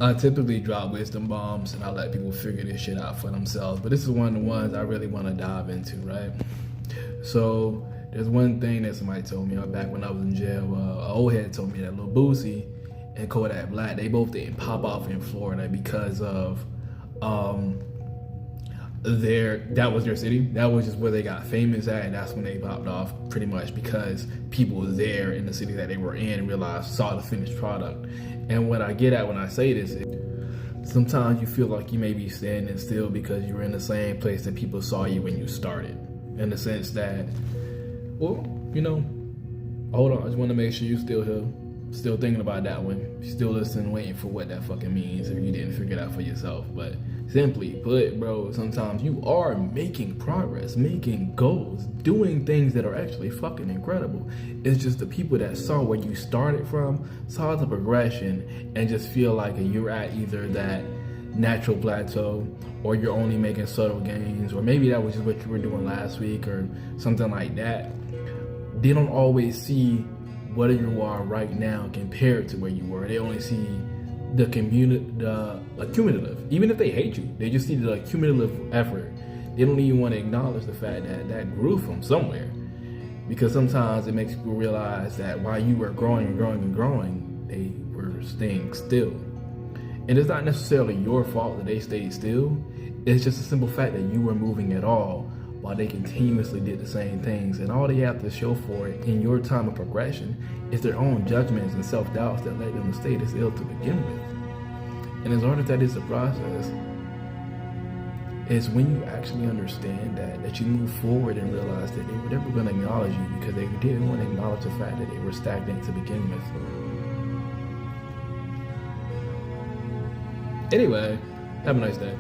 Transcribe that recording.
I typically drop wisdom bombs and I let people figure this shit out for themselves. But this is one of the ones I really want to dive into, right? So there's one thing that somebody told me back when I was in jail. An old head told me that Lil Boosie and Kodak Black, they both didn't pop off in Florida because of that was their city. That was just where they got famous at, and that's when they popped off, pretty much because people was there in the city that they were in and saw the finished product. And what I get at when I say this is sometimes you feel like you may be standing still because you're in the same place that people saw you when you started. In the sense that, well, hold on, I just want to make sure you're still here, still thinking about that one, still listening, waiting for what that fucking means if you didn't figure it out for yourself. But simply put, bro, sometimes you are making progress, making goals, doing things that are actually fucking incredible. It's just the people that saw where you started from, saw the progression, and just feel like you're at either that natural plateau or you're only making subtle gains, or maybe that was just what you were doing last week or something like that. They don't always see where you are right now compared to where you were. They only see the accumulative. Even if they hate you, they just see the cumulative effort. They don't even want to acknowledge the fact that grew from somewhere. Because sometimes it makes people realize that while you were growing and growing and growing, they were staying still. And it's not necessarily your fault that they stayed still. It's just a simple fact that you were moving at all while they continuously did the same things. And all they have to show for it in your time of progression is their own judgments and self-doubts that led them to stay this ill to begin with. And as hard as that is the process, it's when you actually understand that you move forward and realize that they were never going to acknowledge you because they didn't want to acknowledge the fact that they were stagnant to begin with. Anyway, have a nice day.